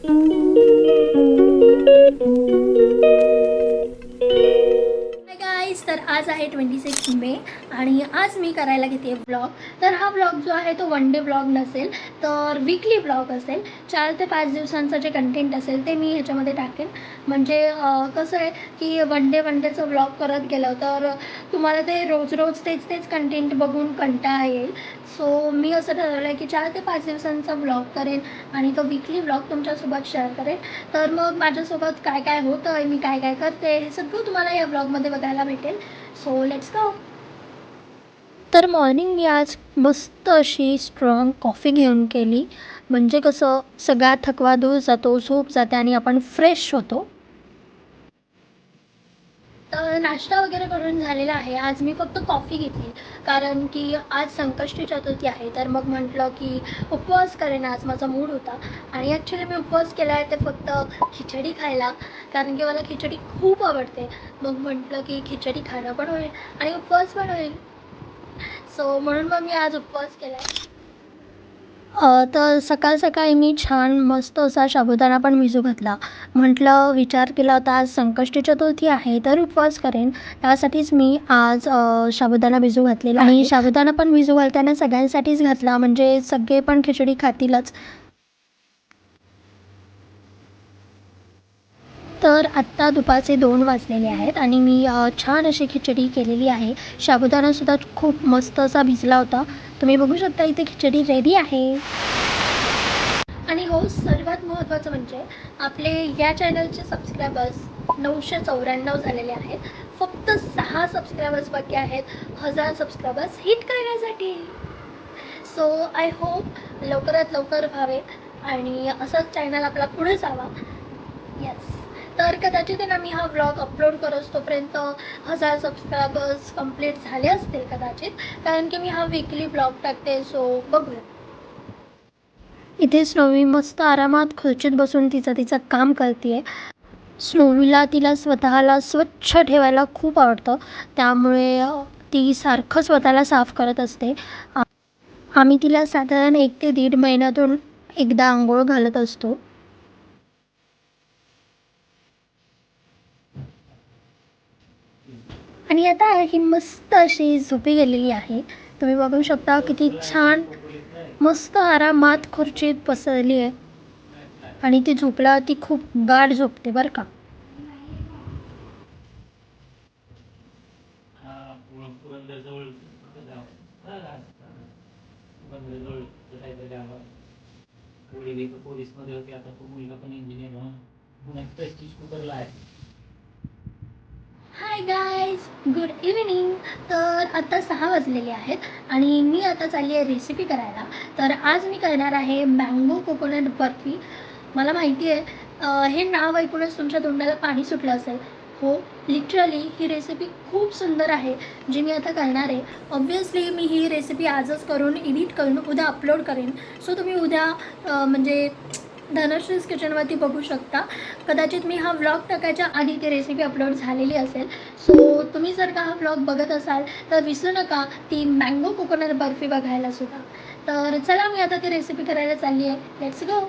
Hi guys, तर आज आहे 26 मे आणि आज मी करायला घेते व्लॉग. तर हा व्लॉग जो आहे तो वन डे व्लॉग नसेल, तर वीकली व्लॉग असेल. 4 ते 5 दिवसांचं जे कंटेंट असेल ते मी ह्याच्यामध्ये टाकेन. म्हणजे कसं आहे की वन डेचं व्लॉग करत गेलं तर तुम्हाला ते रोज रोज तेच तेच कंटेंट बघून कंटाळा येईल. सो मी असं ठरवलं आहे की 4 ते 5 दिवसांचा व्लॉग करेन आणि तो वीकली व्लॉग तुमच्यासोबत शेअर करेन. तर मग माझ्यासोबत काय काय होतं आहे, मी काय काय करते, हे सगळं तुम्हाला या ब्लॉगमध्ये बघायला भेटेल. So let's go. तर मॉर्निंग मी आज मस्त अशी स्ट्रॉंग कॉफी घेऊन केली. म्हणजे कसं सगळा थकवा दूर जातो, झोप जाते आणि आपण फ्रेश होतो. तर नाश्ता वगैरे करून झालेला आहे. आज मी फक्त कॉफी घेतली कारण की आज संकष्टी चतुर्थी आहे. तर मग म्हटलं की उपवास करेन, आज माझा मूड होता. आणि ॲक्च्युली मी उपवास केला आहे ते फक्त खिचडी खायला, कारण की मला खिचडी खूप आवडते. मग म्हटलं की खिचडी खाणं पण होईल आणि उपवास पण होईल. सो म्हणून मग मी आज उपवास केला आहे. तर सकाळ सकाळी मी छान मस्त असा साबुदाणा पण भिजू घातला. म्हटलं विचार केला होता आज संकष्टी चतुर्थी आहे तर उपवास करेन. त्यासाठीच मी आज साबुदाणा भिजू घातलेला आहे. आणि साबुदाणा पण भिजू घालताना सगळ्यांसाठीच घातला, म्हणजे सगळे पण खिचडी खातीलच. तर आत्ता दुपारचे 2 वाजलेले आहेत आणि मी छान अशी खिचडी केलेली आहे. साबुदाणासुद्धा खूप मस्त असा भिजला होता. तुम्ही बघू शकता इथे खिचडी रेडी आहे. आणि हो, सर्वात महत्त्वाचं म्हणजे आपले या चॅनलचे सबस्क्रायबर्स 994 झालेले आहेत. फक्त 6 सबस्क्रायबर्स बाकी आहेत 1000 सबस्क्रायबर्स हिट करण्यासाठी. सो आय होप लवकरात लवकर व्हावे आणि असंच चॅनल आपला पुढे जावा. येस. तर कदाचित आहे ना, मी हा व्लॉग अपलोड करत तोपर्यंत 1000 सबस्क्रायबर्स कंप्लीट झाले असतील कदाचित, कारण की मी हा वीकली व्लॉग टाकते. सो बघूया. इथे स्नोवी मस्त आरामात खुर्चीत बसून तिचं काम करते आहे. स्नोवीला तिला स्वतःला स्वच्छ ठेवायला खूप आवडतं, त्यामुळे ती सारखं स्वतःला साफ करत असते. आम्ही तिला साधारण 1 ते 1.5 महिन्यातून एकदा अंघोळ घालत असतो. आणि आता ही मस्त अशी झोपी गेलेली आहे. तुम्ही बघू शकता किती छान मस्त आरामात खुर्चीत पसरली आहे. आणि ती झोपला ती खूप गाढ झोपते बरं का. हाय गाईज, गुड इव्हिनिंग. तर आता 6 वाजलेले आहेत आणि मी आता चालली आहे रेसिपी करायला. तर आज मी करणार आहे मँगो कोकोनट बर्फी. मला माहिती आहे हे नाव ऐकूनच तुमच्या तोंडाला पाणी सुटलं असेल. हो, लिटरली ही रेसिपी खूप सुंदर आहे जी मी आता करणार आहे. ऑब्व्हियसली मी ही रेसिपी आजच करून एडिट करून उद्या अपलोड करेन. सो तुम्ही उद्या म्हणजे धनश्रीज किचनवरती बघू शकता. कदाचित मी हा व्लॉग टाकायच्या आधी ती रेसिपी अपलोड झालेली असेल. सो तुम्ही जर का हा व्लॉग बघत असाल तर विसरू नका ती मँगो कोकोनट बर्फी बघायला सुद्धा. तर चला मी आता ती रेसिपी करायला चालली आहे. Let's go.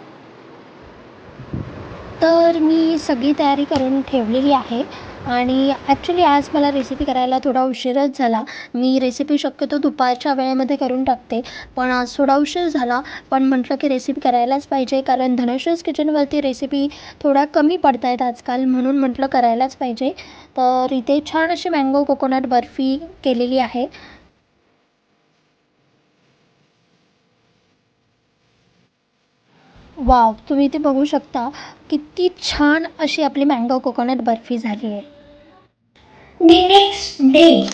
तर मी सगळी तयारी करून ठेवलेली आहे आणि ॲक्च्युली आज मला रेसिपी करायला थोडा उशीरच झाला. मी रेसिपी शक्यतो दुपारच्या वेळेमध्ये करून टाकते, पण आज थोडा उशीर झाला. पण म्हटलं की रेसिपी करायलाच पाहिजे, कारण धनश्रीज किचनवरती रेसिपी थोड्या कमी पडत आहेत आजकाल, म्हणून म्हटलं करायलाच पाहिजे. तर इथे छान अशी मँगो कोकोनट बर्फी केलेली आहे. वाव, तुम्ही इथे बघू शकता किती छान अशी आपली मँगो कोकोनट बर्फी झाली आहे. The next day.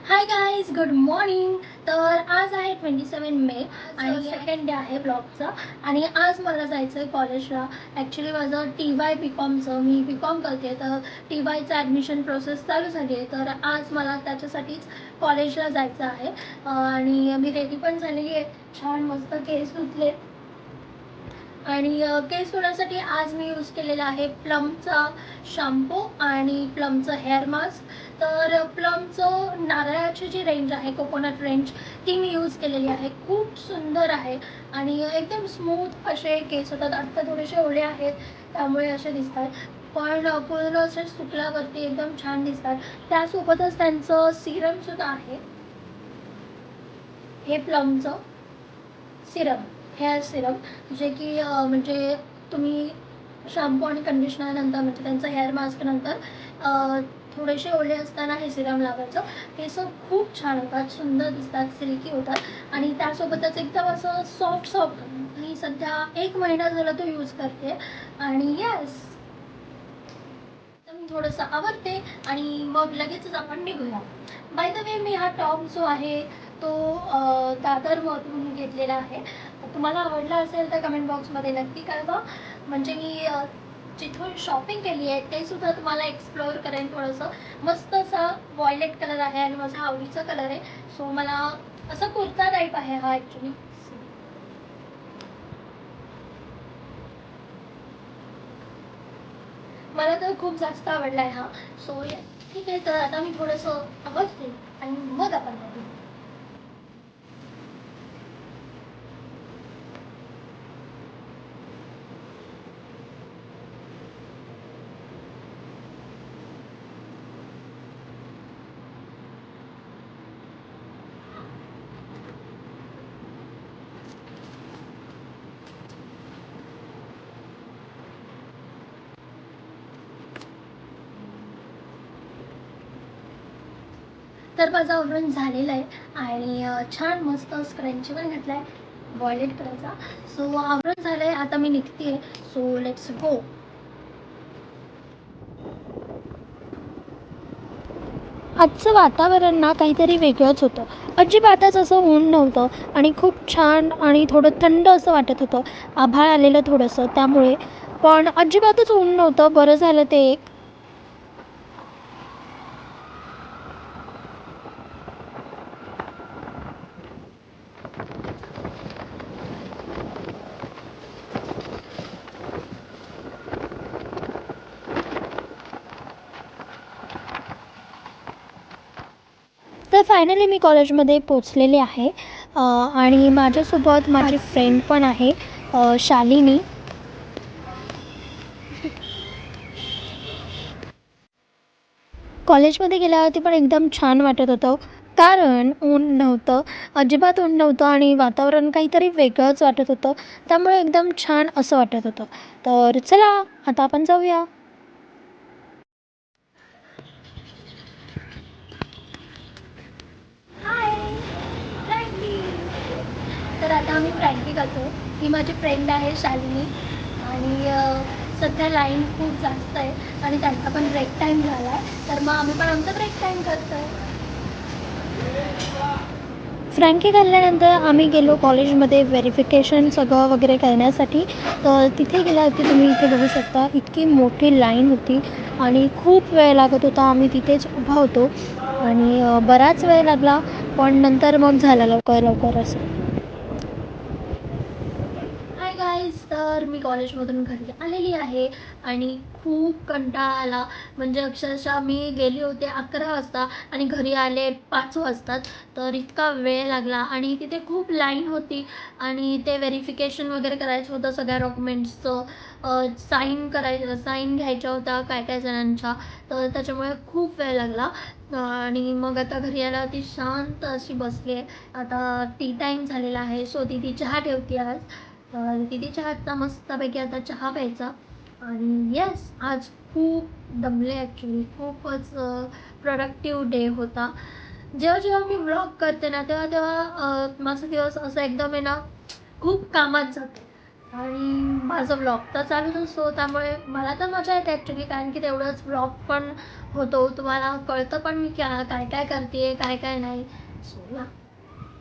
High guys, good morning. तर आज आहे 27 मे आणि सेकंड डे आहे ब्लॉगचा. आणि आज मला जायचं आहे कॉलेजला. ॲक्च्युली माझं TY BComचं, मी BCom करते, तर TYचं ॲडमिशन प्रोसेस चालू झाली आहे. तर आज मला त्याच्यासाठीच कॉलेजला जायचं आहे. आणि मी रेडी पण झालेली आहे, छान मस्त केस धुतले आणि केस धुण्यासाठी आज मी यूज केलेला आहे प्लमचा शॅम्पू आणि प्लमचं हेअर मास्क. तर प्लमचं नारळाची जी रेंज आहे, कोकोनट रेंज, ती मी यूज केलेली आहे. खूप सुंदर आहे आणि एकदम स्मूथ असे केस होतात. आत्ता थोडेसे ओले आहेत त्यामुळे असे दिसतात, पण पूर्ण असे सुकल्यावरती एकदम छान दिसतात. त्यासोबतच त्यांचं सिरमसुद्धा आहे, हे प्लमचं सिरम, हेअर सिरम, जे की म्हणजे तुम्ही शॅम्पू आणि कंडिशनरनंतर, म्हणजे त्यांचं हेअर मास्कनंतर थोडेसे ओले असताना हे सिरम लावायचं. केस खूप छान होतात, सुंदर दिसतात, सिल्की होतात आणि त्यासोबतच एकदम असं सॉफ्ट सॉफ्ट. मी सध्या 1 महिना झाला तो यूज करते आणि येस, तर मी थोडंसं आवडते आणि मग लगेचच आपण निघूया. बाय द वे, मी हा टॉप जो आहे तो दादरमधून घेतलेला आहे. तुम्हाला आवडला असेल तर कमेंट बॉक्समध्ये नक्की कळवा. म्हणजे मी जिथून शॉपिंग केली आहे ते सुद्धा तुम्हाला एक्सप्लोअर करेन. थोडंसं मस्त असा वॉयलेट कलर आहे आणि माझा आवडीचा कलर आहे. सो मला असा कुर्ता टाईप आहे हा ॲक्च्युली. मला तर खूप जास्त आवडला आहे हा. सो ठीक आहे, तर आता मी थोडंसं आवडते आणि मग आपण बघू. तर माझं आवरण झालेलं आहे आणि छान मस्त स्क्रंची पण घातला आहे वॉयलेट कलरचा. सो आवरण झालं आहे, आता मी निघते. So let's go. आजचं वातावरण ना काहीतरी वेगळंच होतं. अजिबातच असं ऊन नव्हतं आणि खूप छान आणि थोडं थंड असं वाटत होतं. आभाळ आलेलं थोडंसं त्यामुळे, पण अजिबातच ऊन नव्हतं. बरं झालं ते एक. तर फायनली मी कॉलेजमध्ये पोचलेले आहे आणि माझ्यासोबत माझी फ्रेंड पण आहे, शालिनी. कॉलेजमध्ये गेल्यावरती पण एकदम छान वाटत होतं, कारण ऊन नव्हतं, अजिबात ऊन नव्हतं आणि वातावरण काहीतरी वेगळंच वाटत होतं. त्यामुळे एकदम छान असं वाटत होतं. तर चला, आता आपण जाऊया. हाय फ्रँकी. तर आता आम्ही फ्रँकी करतो. ही माझी फ्रेंड आहे शालिनी आणि सध्या लाईन खूप जास्त आहे आणि त्यांचा पण ब्रेक टाईम झाला आहे, तर मग आम्ही पण आमचा ब्रेक टाईम करतो आहे. फ्रँकी घातल्यानंतर आम्ही गेलो कॉलेजमध्ये व्हेरिफिकेशन सगळं वगैरे करण्यासाठी. तर तिथे गेल्यावरती तुम्ही इथे बघू शकता, इतकी मोठी लाईन होती आणि खूप वेळ लागत होता. आम्ही तिथेच उभा होतो आणि बराच वेळ लागला, पण नंतर मग झालं लवकर लवकर असं. हाय गाईज, तर मी कॉलेजमधून घरी आलेली आहे आणि खूप कंटाळा आला. म्हणजे अक्षरशः मी गेले होते 11 वाजता आणि घरी आले 5 वाजतात. तर इतका वेळ लागला आणि तिथे खूप लाईन होती आणि ते व्हेरिफिकेशन वगैरे करायचं होतं सगळ्या डॉक्युमेंट्सचं. साईन घ्यायच्या होत्या काय काय जणांच्या. तर त्याच्यामुळे खूप वेळ लागला आणि मग आता घरी आल्यावरती शांत अशी बसली आहे. आता टी टाईम झालेला आहे, सो दीदी चहा ठेवते आज. तर दीदीच्या हातचा मस्तपैकी आता चहा प्यायचा आणि येस, आज खूप दमले ॲक्च्युली. खूपच प्रोडक्टिव्ह डे होता. जेव्हा जेव्हा मी व्लॉग करते ना, तेव्हा तेव्हा माझा दिवस असं एकदम आहे ना, खूप कामात जाते आणि माझं व्लॉग तर चालूच असतो. त्यामुळे मला तर मजा येते ॲक्च्युली, कारण की तेवढंच व्लॉग पण होतो, तुम्हाला कळतं पण मी काय काय करते काय काय नाही. सो या.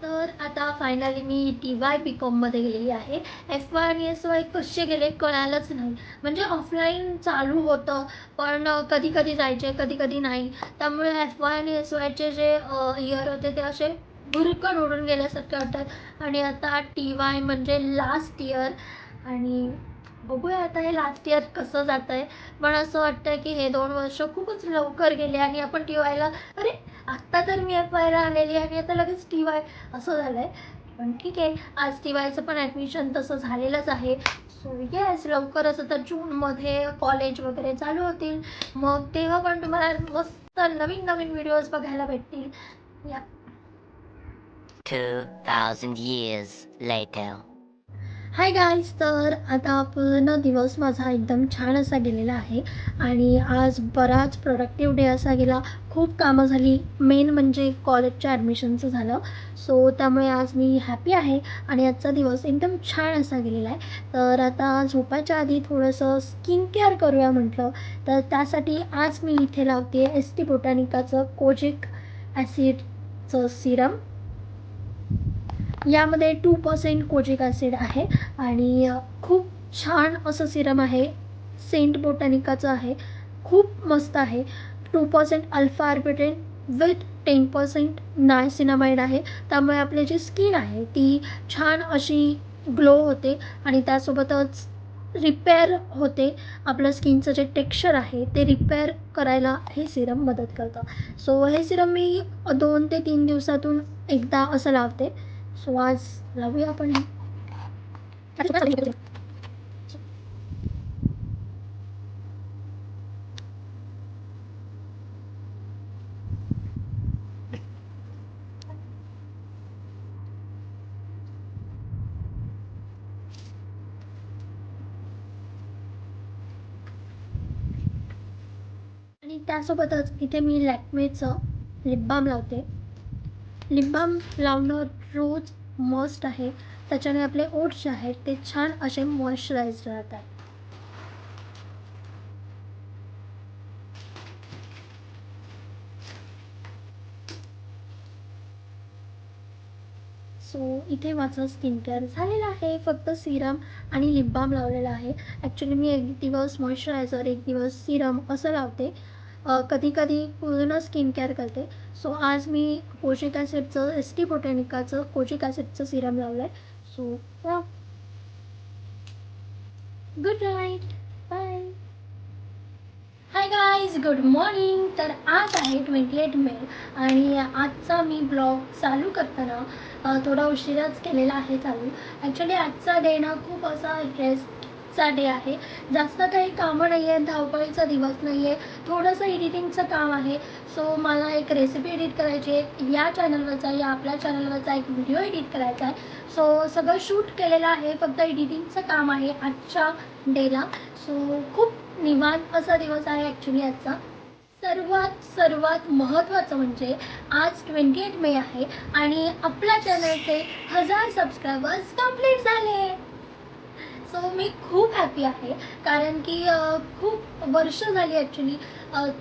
तर आता फायनली मी TY BComमध्ये गेलेली आहे. FY आणि SY कसे गेले कळालंच नाही. म्हणजे ऑफलाईन चालू होतं, पण कधी कधी जायचे कधी कधी नाही. त्यामुळे FY आणि SYचे जे इयर होते ते असे भुरकन उडून गेल्यासारखे वाटतात आणि आता TY म्हणजे लास्ट इयर. आणि बघूया आता हे लास्ट इयर कसं जातं आहे. पण असं वाटतं की हे 2 वर्ष खूपच लवकर गेले आणि आपण टी वायला अरे आत्ता तर मी एफ वायला आलेली आणि आता लगेच टी वाय असं झालं आहे. पण ठीक आहे, आज टी वायचं पण ॲडमिशन तसं झालेलंच आहे. सो येस, लवकरच आता जूनमध्ये कॉलेज वगैरे चालू होतील. मग तेव्हा पण तुम्हाला मस्त नवीन नवीन व्हिडिओज बघायला भेटतील. या 2,000 years later. हाय गाईज, तर आता पूर्ण दिवस माझा एकदम छान असा गेलेला आहे आणि आज बराच प्रोडक्टिव्ह डे असा गेला. खूप कामं झाली, मेन म्हणजे कॉलेजच्या ॲडमिशनचं झालं. सो त्यामुळे आज मी हॅपी आहे आणि आजचा दिवस एकदम छान असा गेलेला आहे. तर आता झोपायच्या आधी थोडंसं स्किन केअर करूया म्हटलं, तर त्यासाठी आज मी इथे लावते एस टी बोटॅनिकाचं कोजिक ॲसिडचं सिरम. यामध्ये 2% कोजिक ॲसिड आहे आणि खूप छान असं सिरम आहे. सेंट बोटॅनिकाचं आहे, खूप मस्त आहे. 2% अल्फा आर्बिट्रेट विथ 10% नायसिनामाइड आहे. त्यामुळे आपली जी स्किन आहे ती छान अशी ग्लो होते आणि त्यासोबतच रिपेअर होते. आपलं स्किनचं जे टेक्स्चर आहे ते रिपेअर करायला हे सिरम मदत करतं. सो हे सिरम मी 2 ते 3 दिवसातून एकदा असं लावते. सो आज लावूया आपण हे. आणि त्यासोबतच इथे मी लॅक्मेचं लिप बाम लावते. लिप बाम लावणं रोज मस्ट आहे. त्याच्याने आपले ओट्स जे आहेत ते छान असे मॉइश्चराईज राहतात. सो इथे माझं स्किन केअर झालेलं आहे. फक्त सिरम आणि लिप बाम लावलेला आहे. ॲक्च्युली मी एक दिवस मॉइश्चरायझर, एक दिवस सिरम असं लावते. कधी कधी पूर्ण स्किन केअर करते. सो आज मी कोजिक ॲसिडचं एस टी बोटॅनिकाचं कोजिक ॲसिडचं सिरम लावलं आहे. So good night, bye. Hi guys, good morning. तर आज आहे 28 मे आणि आजचा मी ब्लॉग चालू करताना थोडा उशिराच केलेला आहे चालू. ॲक्च्युली आजचा डे ना खूप असा रेस्टचा डे आहे. जास्त काही कामं नाही आहे, धावपळीचा दिवस नाही आहे. थोडंसं एडिटिंगचं काम आहे. सो मला एक रेसिपी एडिट करायची आहे. या चॅनलवरचा या आपल्या चॅनलवरचा एक व्हिडिओ एडिट करायचा आहे. सो सगळं शूट केलेलं आहे, फक्त एडिटिंगचं काम आहे आजच्या डेला. सो खूप निवांत असा दिवस आहे ॲक्च्युली आजचा. सर्वात महत्त्वाचं म्हणजे आज 28 मे आहे आणि आपल्या चॅनलचे 1000 सबस्क्रायबर्स कंप्लीट झाले. सो मी खूप हॅपी आहे कारण की खूप वर्ष झाली ॲक्च्युली,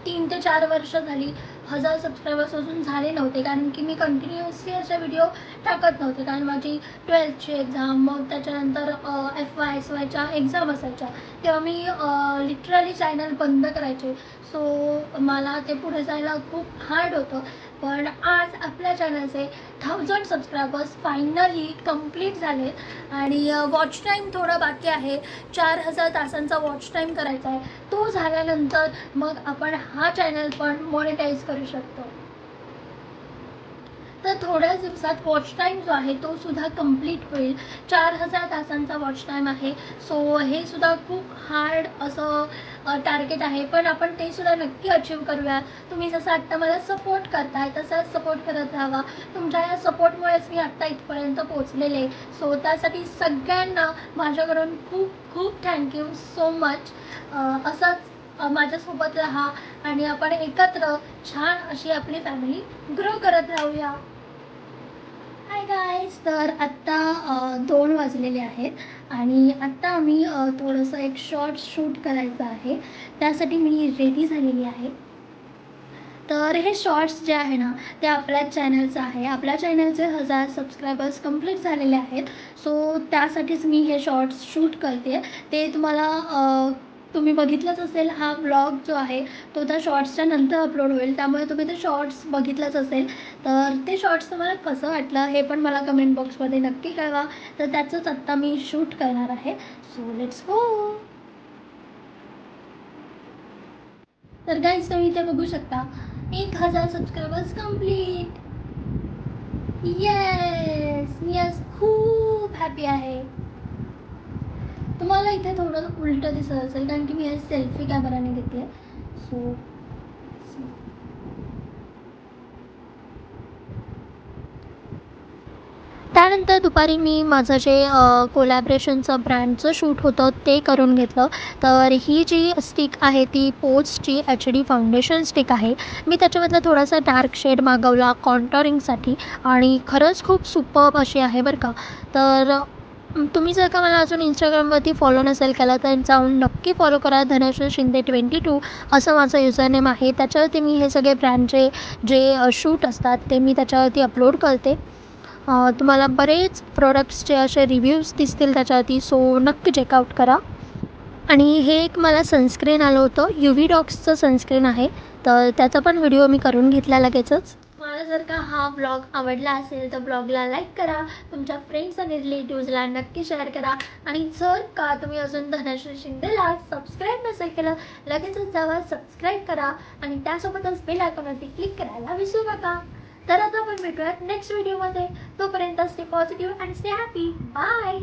3 ते 4 वर्ष झाली 1000 सबस्क्रायबर्स अजून झाले नव्हते. कारण की मी कंटिन्युअसली असे व्हिडिओ टाकत नव्हते, कारण माझी 12थची एक्झाम, मग त्याच्यानंतर एफ वाय एस वायच्या एक्झाम असायच्या, तेव्हा मी लिटरली चॅनल बंद करायचे. सो मला ते पुढे जायला खूप हार्ड होतं. पण आज आपल्या चॅनलचे 1000 सबस्क्रायबर्स फायनली कंप्लीट झाले आणि वॉच टाईम थोडा बाकी आहे. 4000 तासांचा वॉच टाईम करायचा आहे. तो झाल्यानंतर मग आपण हा चॅनल पण मॉनिटाईज करू शकतो. तर थोड्याच दिवसात वॉच टाईम जो आहे तो सुद्धा कंप्लीट होईल. 4000 तासांचा वॉच टाईम आहे. सो हे सुद्धा खूप हार्ड असं टार्गेट आहे, पण आपण ते सुद्धा नक्की अचीव करूया. तुम्ही जसं आत्ता मला सपोर्ट करताय तसाच सपोर्ट करत राहा. तुमच्या या सपोर्टमुळेच मी आत्ता इथपर्यंत पोचलेले. सो त्यासाठी सगळ्यांना माझ्याकडून खूप खूप थँक्यू सो मच. असंच माझ्यासोबत राहा आणि आपण एकत्र छान अशी आपली फॅमिली ग्रो करत राहूया. हाय गाईज, तर आत्ता 2 वाजलेले आहेत आणि आत्ता आम्ही थोडंसं एक शॉर्ट शूट करायचं आहे. त्यासाठी मी रेडी झालेली आहे. तर हे शॉर्ट्स जे आहे ना ते आपल्याच चॅनलचं आहे. आपल्या चॅनलचे 1000 सबस्क्रायबर्स कंप्लीट झालेले आहेत. सो त्यासाठीच मी हे शॉर्ट्स शूट करते. ते तुम्हाला तुम्ही बघितलंच असेल. हा व्लॉग जो आहे तो त्या शॉर्ट्सच्या नंतर अपलोड होईल, त्यामुळे तुम्ही ते शॉर्ट्स बघितलंच असेल. तर ते शॉर्ट्स तुम्हाला कसं वाटलं हे पण मला कमेंट बॉक्समध्ये नक्की कळवा. तर त्याचंच आत्ता मी शूट करणार आहे. So let's go. तर गाईज तुम्ही इथे बघू शकता 1000 सबस्क्रायबर्स कंप्लीट. येस मी आज खूप हॅपी आहे. तुम्हाला इथे थोडं उलटं दिसत असेल कारण की मी हे सेल्फी कॅमेराने घेते. सो त्यानंतर दुपारी मी माझं जे कोलॅबरेशनचं ब्रँडचं शूट होतं ते करून घेतलं. तर ही जी स्टिक आहे ती पोझची HD फाउंडेशन स्टिक आहे. मी त्याच्यामधला थोडासा डार्क शेड मागवला कॉन्टोरिंगसाठी आणि खरंच खूप सुपर्ब अशी आहे बरं का. तर तुम्ही जर का मला अजून इंस्टाग्रामवरती फॉलो नसेल केला तर जाऊन नक्की फॉलो करा. धनश्री शिंदे 22 असं माझं युजरनेम आहे. त्याच्यावरती मी हे सगळे ब्रँडचे जे शूट असतात ते मी त्याच्यावरती अपलोड करते. तुम्हाला बरेच प्रोडक्ट्सचे असे रिव्ह्यूज दिसतील त्याच्यावरती. सो नक्की चेकआउट करा. आणि हे एक मला सनस्क्रीन आलं होतं. UV डॉक्सचं सनस्क्रीन आहे. तर त्याचा पण व्हिडिओ मी करून घेतला लगेचच. मला जर का हा ब्लॉग आवडला असेल तर ब्लॉगला लाईक करा. तुमच्या फ्रेंड्स आणि रिलेटिव्सला नक्की शेअर करा. आणि जर का तुम्ही अजून धनश्री शिंदेला सबस्क्राईब नसेल केलं लगेचच जावा सबस्क्राईब करा. आणि त्यासोबतच बेल आयकॉनवरती क्लिक करायला विसरू नका. तर आता आपण भेटूयात नेक्स्ट व्हिडिओमध्ये. तोपर्यंत stay positive and stay happy. Bye.